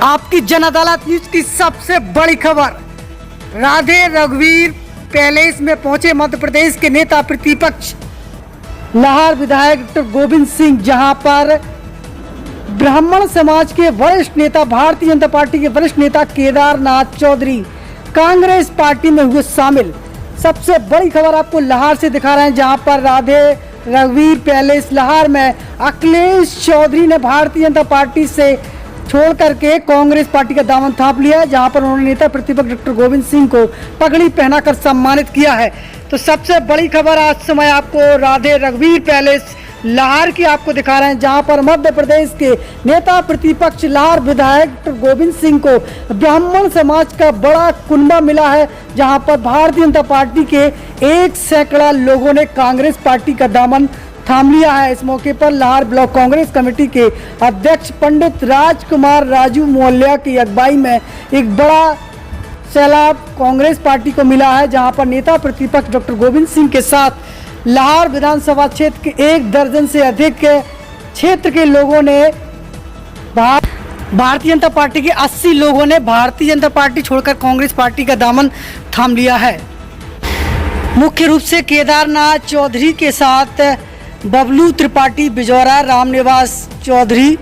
आपकी जन अदालत न्यूज की सबसे बड़ी खबर, राधे रघुवीर पैलेस में पहुंचे मध्य प्रदेश के नेता प्रतिपक्ष लाहौर विधायक डॉक्टर गोविंद सिंह, जहां पर ब्राह्मण समाज के वरिष्ठ नेता, भारतीय जनता पार्टी के वरिष्ठ नेता केदारनाथ चौधरी कांग्रेस पार्टी में हुए शामिल। सबसे बड़ी खबर आपको लाहौर से दिखा रहे हैं, जहां पर राधे रघुवीर पैलेस लाहौर में अखिलेश चौधरी ने भारतीय जनता पार्टी से छोड़ करके कांग्रेस पार्टी का दामन थाप लिया है, जहां पर उन्होंने नेता प्रतिपक्ष डॉक्टर गोविंद सिंह को पगड़ी पहनाकर सम्मानित किया है। तो सबसे बड़ी खबर आज समय आपको राधे रघुवीर पैलेस लाहौर की आपको दिखा रहे हैं, जहां पर मध्य प्रदेश के नेता प्रतिपक्ष लाहौर विधायक डॉक्टर गोविंद सिंह को ब्राह्मण समाज का बड़ा कुनबा मिला है, जहां पर भारतीय जनता पार्टी के 1 सैकड़ा लोगों ने कांग्रेस पार्टी का दामन थाम लिया है। इस मौके पर लाहौर ब्लॉक कांग्रेस कमेटी के अध्यक्ष पंडित राजकुमार राजू मोहल्ला की अगुवाई में एक बड़ा सैलाब कांग्रेस पार्टी को मिला है, जहां पर नेता प्रतिपक्ष डॉक्टर गोविंद सिंह के साथ लाहौर विधानसभा क्षेत्र के 1 दर्जन से अधिक क्षेत्र के लोगों ने भारतीय जनता पार्टी के 80 लोगों ने भारतीय जनता पार्टी छोड़कर कांग्रेस पार्टी का दामन थाम लिया है। मुख्य रूप से केदारनाथ चौधरी के साथ बबलू त्रिपाठी बिजौरा, रामनिवास चौधरी,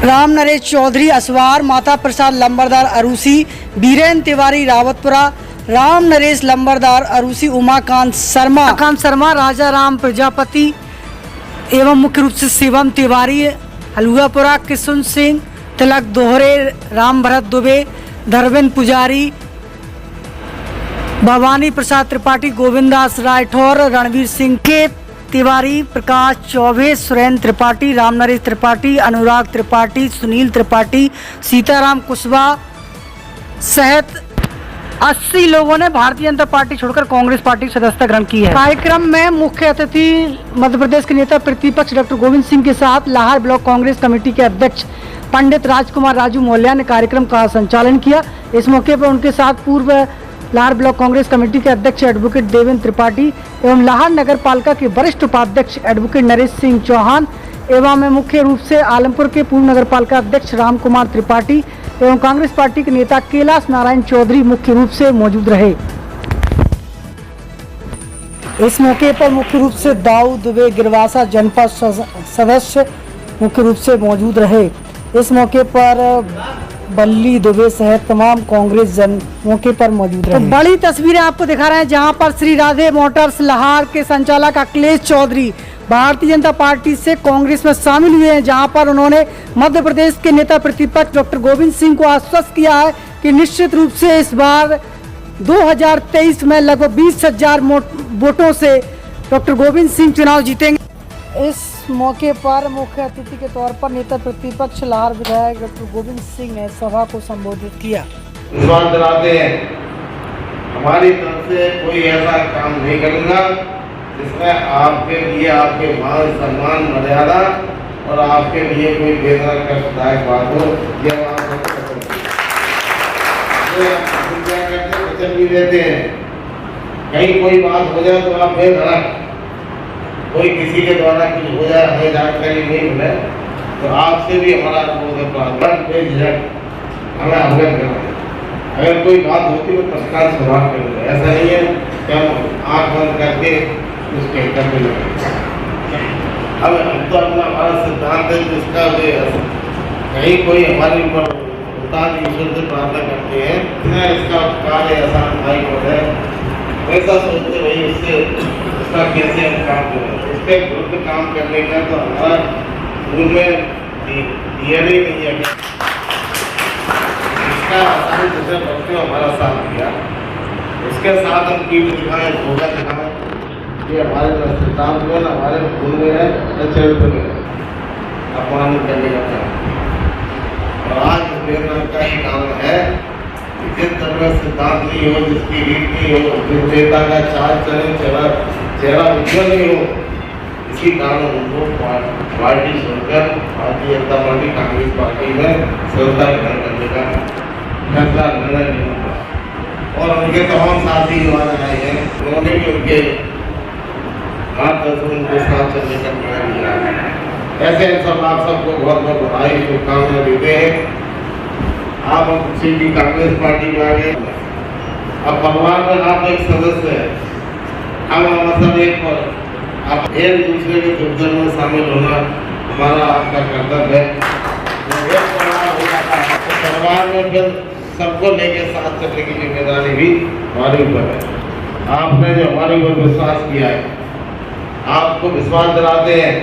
राम नरेश चौधरी असवार, माता प्रसाद लंबरदार अरूसी, बीरेन्द्र तिवारी रावतपुरा, राम नरेश लंबरदार अरूसी, उमाकांत शर्मा, राजा राम प्रजापति एवं मुख्य रूप से शिवम तिवारी हलुआपुरा, किशन सिंह तिलक दोहरे, राम भरत दुबे, धर्मेंद्र पुजारी, भवानी प्रसाद त्रिपाठी, गोविंदास राठौर, रणवीर सिंह के तिवारी, प्रकाश चौबे, सुरेंद्र त्रिपाठी, राम नरेश त्रिपाठी, अनुराग त्रिपाठी, सुनील त्रिपाठी, सीताराम कुशवाहा सहित 80 लोगों ने भारतीय जनता पार्टी छोड़कर कांग्रेस पार्टी की सदस्यता ग्रहण की है। कार्यक्रम में मुख्य अतिथि मध्य प्रदेश के नेता प्रतिपक्ष डॉक्टर गोविंद सिंह के साथ लाहौर ब्लॉक कांग्रेस कमेटी के अध्यक्ष पंडित राजकुमार राजू मोहल्ला ने कार्यक्रम का संचालन किया। इस मौके पर उनके साथ पूर्व लाहौर ब्लॉक कांग्रेस कमेटी के अध्यक्ष एडवोकेट देवेंद्र त्रिपाठी एवं लाहौर नगर पालिका के वरिष्ठ उपाध्यक्ष एडवोकेट नरेश सिंह चौहान एवं मुख्य रूप से आलमपुर के पूर्व नगर पालिका अध्यक्ष राम कुमार त्रिपाठी एवं कांग्रेस पार्टी के नेता कैलाश नारायण चौधरी मुख्य रूप से मौजूद रहे। इस मौके पर मुख्य रूप से दाऊ दुबे गिरवासा जनपद सदस्य मुख्य रूप से मौजूद रहे। इस मौके पर बल्ली दुबे सहित तमाम कांग्रेस जन मौके पर मौजूद रहे। तो बड़ी तस्वीरें आपको दिखा रहे हैं, जहां पर श्री राधे मोटर्स लाहौर के संचालक अखिलेश चौधरी भारतीय जनता पार्टी से कांग्रेस में शामिल हुए हैं, जहां पर उन्होंने मध्य प्रदेश के नेता प्रतिपक्ष डॉक्टर गोविंद सिंह को आश्वस्त किया है कि निश्चित रूप से इस बार 2023 में लगभग 20,000 वोटों से डॉक्टर गोविंद सिंह चुनाव जीतेंगे। इस मौके पर मुख्य अतिथि के तौर पर नेता प्रतिपक्ष लाहौर विधायक डॉक्टर गोविंद सिंह ने सभा को संबोधित किया। विश्वास दिलाते हैं हमारी तरफ से कोई ऐसा काम नहीं करूँगा जिसमें आपके लिए आपके मान सम्मान मर्यादा और आपके लिए कोई बेहतर कष्टदायक बात हो। यह वचन भी देते हैं, कहीं कोई बात हो जाए तो आप बेधड़क, कोई किसी के द्वारा कुछ हो जाए, हमें जानकारी नहीं मिले तो आपसे भी हमारा बेझिझक हमें अवगत करना। अगर कोई बात होती तो तत्काल समाप्त कर दें, ऐसा नहीं है कि हम आँख बंद करके उसके करने लगे। अब हम तो अपना हमारा सिद्धांत है जिसका कहीं कोई हमारे ऊपर उतार ईश्वर से प्रार्थना करते हैं, इसका कार्य आसान भाई को है, वैसा सोचते वही उससे उसका कैसे हम काम करें, उसके विरुद्ध काम करने का तो हमारा मूल में डीएनए नहीं है। इसका आसान जैसे बच्चों हमारा साथ दिया, उसके साथ हम कीट दिखाएं, धोखा दिखाएं, ये हमारे सिद्धांत में न हमारे भूल में है न चरित्र में है, अपमान करने का काम। और आज प्रेरणा का ही काम है कि जिस तरह सिद्धांत नहीं हो, जिसकी रीत नहीं हो, जिस नेता का चाल चलन चेहरा उज्जवल नहीं हो, इसी कारण उनको पार्टी छोड़कर भारतीय जनता पार्टी कांग्रेस पार्टी में सदस्यता ग्रहण करने का फैसला निर्णय लेना पड़ा। और उनके तमाम साथी युवा आए हैं, उन्होंने भी उनके मार्गदर्शन उनके साथ चलने का निर्णय लिया। ऐसे सब आप सबको बहुत बहुत बधाई शुभकामनाएं देते हैं। आप अब सीधी कांग्रेस पार्टी में आ गए। अब परिवार में आप एक सदस्य हैं। अब हम सब एक पर आप एक दूसरे के दुख दर्द में शामिल होना हमारा आपका कर्तव्य है। जब एक परिवार हो जाता है तो परिवार में फिर सबको लेके साथ चलने की जिम्मेदारी भी हमारे ऊपर है। आपने जो हमारे ऊपर विश्वास किया है, आपको विश्वास दिलाते हैं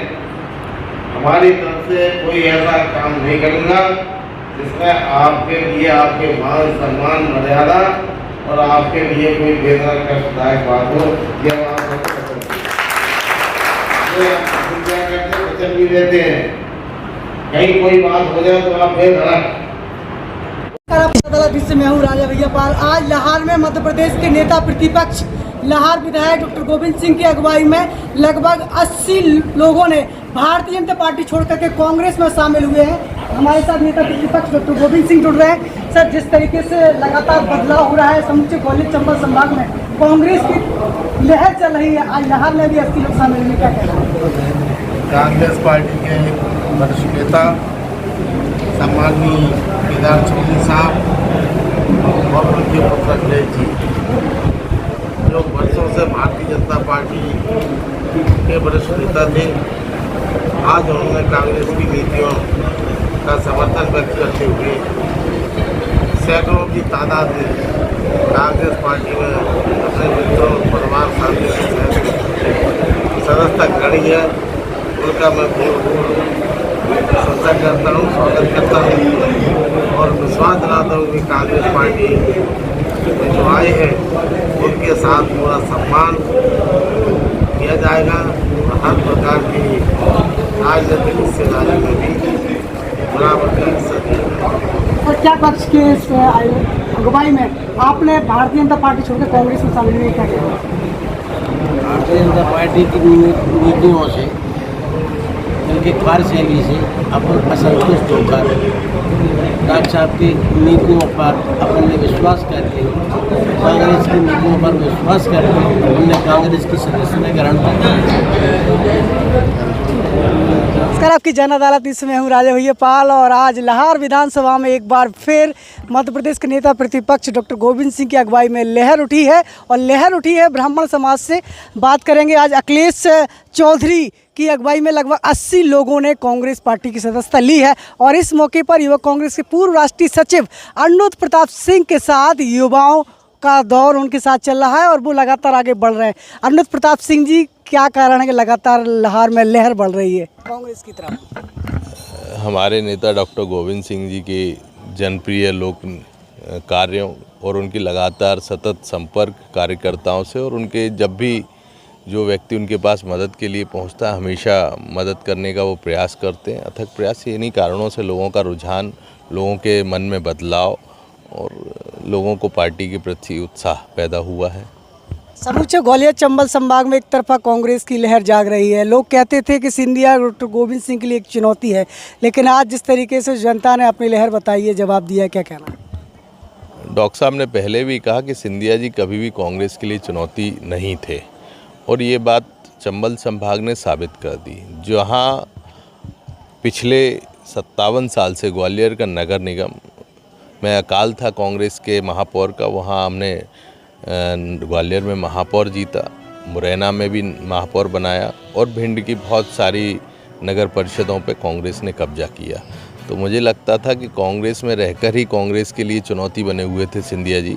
हमारी तरफ से कोई ऐसा काम नहीं करूँगा जिसमें आपके लिए आपके मान सम्मान मर्यादा और आपके लिए कोई बेहतर कष्टदायक बात हो। यह वचन भी देते हैं, कहीं कोई बात हो जाए तो आप बेधड़क। जिससे मैं हूँ राजा भैया पाल। आज लाहौर में मध्य प्रदेश के नेता प्रतिपक्ष लाहौर विधायक डॉक्टर गोविंद सिंह की अगुवाई में लगभग 80 लोगों ने भारतीय जनता पार्टी छोड़ करके कांग्रेस में शामिल हुए हैं। हमारे साथ नेता प्रतिपक्ष डॉक्टर गोविंद सिंह जुड़ रहे हैं। सर, जिस तरीके से लगातार बदलाव हो रहा है समूचे ग्वालियर चंबल संभाग में, कांग्रेस की लहर चल रही है, आज लाहौर में भी 80 लोग शामिल हुए, क्या कहना है? कांग्रेस पार्टी के वरिष्ठ नेता सम्माननीय केदार चौधरी साहब और उनके पुत्र अखिलेश जी, जो वर्षों से भारतीय जनता पार्टी के वरिष्ठ नेता थे, आज उन्होंने कांग्रेस की नीतियों का समर्थन व्यक्त करते हुए सैकड़ों की तादाद में कांग्रेस पार्टी में अपने मित्रों परिवार साथियों के साथ सदस्यता ग्रहणी है। उनका मैं प्रशंसा करता हूँ, स्वागत करता हूँ और विश्वास दिलाता हूँ कि कांग्रेस पार्टी जो आए हैं उनके साथ पूरा सम्मान किया जाएगा और हर प्रकार की राजनीतिक हिस्सेदारी में भी बराबर का हिस्सा दिया जाएगा। और क्या पक्ष के इस अगुवाई में आपने भारतीय जनता पार्टी छोड़कर कांग्रेस में शामिल हुए, क्या कहना? भारतीय जनता पार्टी की नीतियों से, उनकी कार्यशैली से अपन असंतुष्ट होकर डॉक्टर साहब की नीतियों पर अपने विश्वास करके, कांग्रेस की नीतियों पर विश्वास करके हमने कांग्रेस की सदस्यता ग्रहण की। नमस्कार, आपकी जन अदालत इसमें हूँ राजा भैया पाल और आज लाहौर विधानसभा में एक बार फिर मध्य प्रदेश के नेता प्रतिपक्ष डॉक्टर गोविंद सिंह की अगुवाई में लहर उठी है और लहर उठी है ब्राह्मण समाज से। बात करेंगे आज अखिलेश चौधरी की अगुवाई में लगभग 80 लोगों ने कांग्रेस पार्टी की सदस्यता ली है और इस मौके पर युवक कांग्रेस के पूर्व राष्ट्रीय सचिव अनुज प्रताप सिंह के साथ युवाओं का दौर उनके साथ चल रहा है और वो लगातार आगे बढ़ रहे हैं। अनुज प्रताप सिंह जी, क्या कारण है कि लगातार लाहौर में लहर बढ़ रही है कांग्रेस की तरफ? हमारे नेता डॉक्टर गोविंद सिंह जी के जनप्रिय लोक कार्यों और उनकी लगातार सतत संपर्क कार्यकर्ताओं से, और उनके जब भी जो व्यक्ति उनके पास मदद के लिए पहुंचता है हमेशा मदद करने का वो प्रयास करते हैं। अथक प्रयास, इन्हीं कारणों से लोगों का रुझान, लोगों के मन में बदलाव और लोगों को पार्टी के प्रति उत्साह पैदा हुआ है। समूचे ग्वालियर चंबल संभाग में एक तरफा कांग्रेस की लहर जाग रही है। लोग कहते थे कि सिंधिया डॉक्टर गोविंद सिंह के लिए एक चुनौती है, लेकिन आज जिस तरीके से जनता ने अपनी लहर बताई है, जवाब दिया है, क्या कहना? डॉक्टर साहब ने पहले भी कहा कि सिंधिया जी कभी भी कांग्रेस के लिए चुनौती नहीं थे और ये बात चंबल संभाग ने साबित कर दी। जहाँ पिछले 57 साल से ग्वालियर का नगर निगम में अकाल था कांग्रेस के महापौर का, वहाँ हमने ग्वालियर में महापौर जीता, मुरैना में भी महापौर बनाया और भिंड की बहुत सारी नगर परिषदों पे कांग्रेस ने कब्जा किया। तो मुझे लगता था कि कांग्रेस में रहकर ही कांग्रेस के लिए चुनौती बने हुए थे सिंधिया जी,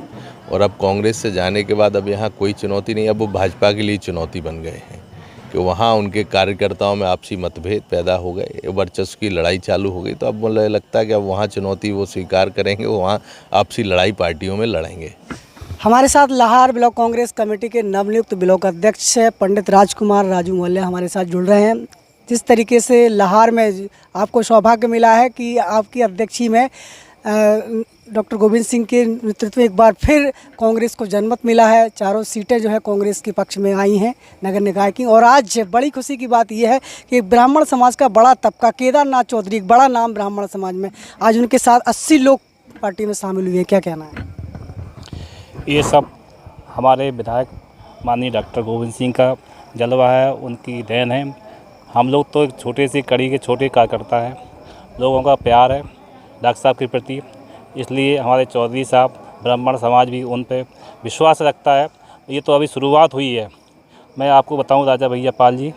और अब कांग्रेस से जाने के बाद अब यहाँ कोई चुनौती नहीं, अब वो भाजपा के लिए चुनौती बन गए हैं कि वहाँ उनके कार्यकर्ताओं में आपसी मतभेद पैदा हो गए, वर्चस्व की लड़ाई चालू हो गई। तो अब मुझे लगता है कि अब वहाँ चुनौती वो स्वीकार करेंगे, वो वहाँ आपसी लड़ाई पार्टियों में लड़ेंगे। हमारे साथ लाहौर ब्लॉक कांग्रेस कमेटी के नवनियुक्त ब्लॉक अध्यक्ष पंडित राजकुमार राजू मौर्य हमारे साथ जुड़ रहे हैं। जिस तरीके से लाहौर में आपको सौभाग्य मिला है कि आपकी अध्यक्षी में डॉक्टर गोविंद सिंह के नेतृत्व में एक बार फिर कांग्रेस को जनमत मिला है, चारों सीटें जो है कांग्रेस के पक्ष में आई हैं नगर निकाय की। और आज बड़ी खुशी की बात यह है कि ब्राह्मण समाज का बड़ा तबका, केदारनाथ चौधरी, एक बड़ा नाम ब्राह्मण समाज में, आज उनके साथ 80 लोग पार्टी में शामिल हुए हैं, क्या कहना है? ये सब हमारे विधायक माननीय डॉक्टर गोविंद सिंह का जलवा है, उनकी देन है। हम लोग तो एक छोटे से कड़ी के छोटे कार्यकर्ता हैं। लोगों का प्यार है डॉक्टर साहब के प्रति, इसलिए हमारे चौधरी साहब, ब्राह्मण समाज भी उन पे विश्वास रखता है। ये तो अभी शुरुआत हुई है। मैं आपको बताऊं राजा भैया पाल जी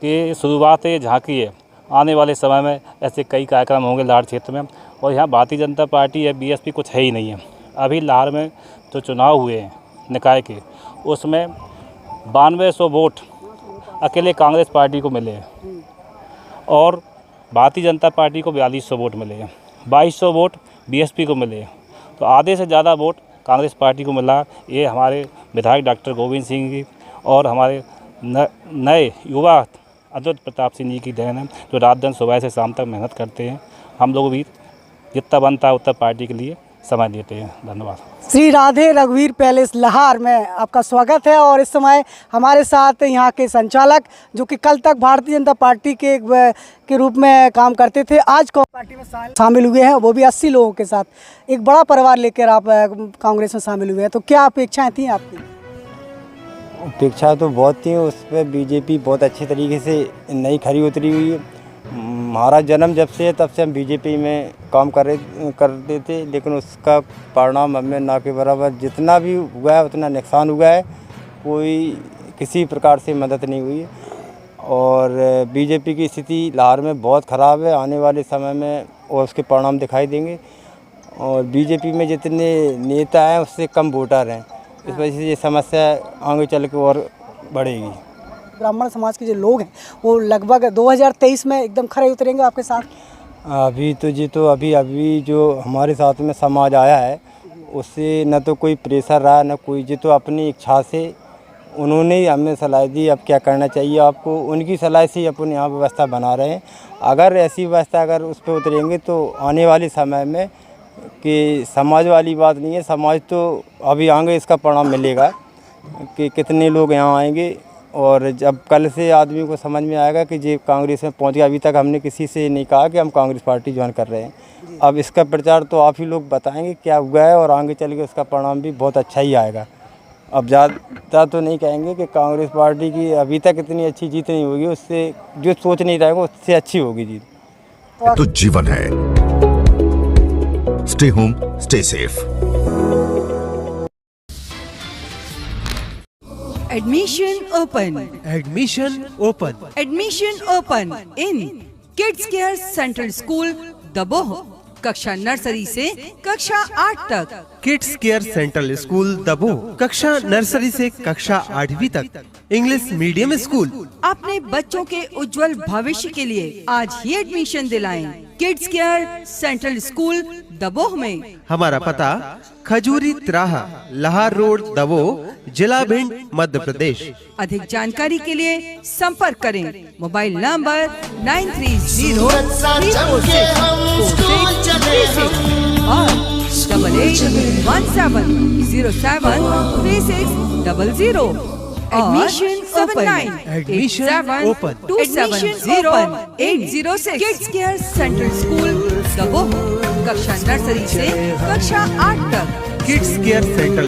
कि शुरुआत है, झांकी है। आने वाले समय में ऐसे कई कार्यक्रम होंगे लाहौर क्षेत्र में। और यहाँ भारतीय जनता पार्टी है, बीएसपी कुछ है ही नहीं है। अभी लाहौर में जो चुनाव हुए हैं निकाय के, उसमें 9200 वोट अकेले कांग्रेस पार्टी को मिले हैं और भारतीय जनता पार्टी को 4200 वोट मिले हैं। 2200 वोट बीएसपी को मिले हैं। तो आधे से ज़्यादा वोट कांग्रेस पार्टी को मिला। ये हमारे विधायक डॉक्टर गोविंद सिंह जी और हमारे नए युवा अद्भुत प्रताप सिंह जी की देन है, जो रात दिन सुबह से शाम तक मेहनत करते हैं। हम लोग भी जितना बनता है उतना पार्टी के लिए समय देते हैं। धन्यवाद। श्री राधे रघुवीर पैलेस लाहौर में आपका स्वागत है। और इस समय हमारे साथ यहाँ के संचालक, जो कि कल तक भारतीय जनता पार्टी के रूप में काम करते थे, आज पार्टी में शामिल हुए हैं, वो भी 80 लोगों के साथ। एक बड़ा परिवार लेकर आप कांग्रेस में शामिल हुए हैं, तो क्या अपेक्षाएं थी आपकी? अपेक्षा तो बहुत थी। उस पर बीजेपी बहुत अच्छे तरीके से नई खरी उतरी हुई है। हमारा जन्म जब से है तब से हम बीजेपी में काम करते थे, लेकिन उसका परिणाम हमें ना के बराबर जितना भी हुआ है उतना नुकसान हुआ है। कोई किसी प्रकार से मदद नहीं हुई और बीजेपी की स्थिति लाहौर में बहुत ख़राब है। आने वाले समय में और उसके परिणाम दिखाई देंगे। और बीजेपी में जितने नेता हैं उससे कम वोटर हैं, इस वजह से ये समस्या आगे चल के और बढ़ेगी। ब्राह्मण समाज के जो लोग हैं वो लगभग 2023 में एकदम खरे उतरेंगे आपके साथ? अभी जो हमारे साथ में समाज आया है उससे न तो कोई प्रेशर रहा, न कोई, जो तो अपनी इच्छा से उन्होंने ही हमें सलाह दी अब क्या करना चाहिए आपको। उनकी सलाह से ही अपन यहाँ व्यवस्था बना रहे हैं। अगर ऐसी व्यवस्था अगर उस पर उतरेंगे तो आने वाले समय में कि समाज वाली बात नहीं है, समाज तो अभी आगे इसका परिणाम मिलेगा कि कितने लोग यहाँ आएंगे। और जब कल से आदमी को समझ में आएगा कि ये कांग्रेस में पहुँच गया। अभी तक हमने किसी से नहीं कहा कि हम कांग्रेस पार्टी ज्वाइन कर रहे हैं। अब इसका प्रचार तो आप ही लोग बताएंगे क्या हुआ है, और आगे चल के उसका परिणाम भी बहुत अच्छा ही आएगा। अब ज़्यादा तो नहीं कहेंगे कि कांग्रेस पार्टी की अभी तक इतनी अच्छी जीत नहीं होगी, उससे जो सोच नहीं रहेगा उससे अच्छी होगी जीत। तो जीवन है, stay home stay safe. Admission open. Admission open. Admission open in Kids Care Central School, Daboh. कक्षा नर्सरी से कक्षा 8 तक। Kids care central school Daboh, कक्षा नर्सरी से कक्षा 8वीं तक। English medium school. अपने बच्चों के उज्जवल भविष्य के लिए आज ही एडमिशन दिलाएं। Kids care central school Daboh में। हमारा पता खजूरी तिराहा, लाहौर रोड, दबोह, जिला भिंड, मध्य प्रदेश। अधिक जानकारी के लिए संपर्क करें। मोबाइल नंबर 9303464636 और 8817073600। Admission open. Admission open. 270806। Kids Care Central School Daboh, कक्षा नर्सरी से कक्षा 8 तक। Kids care central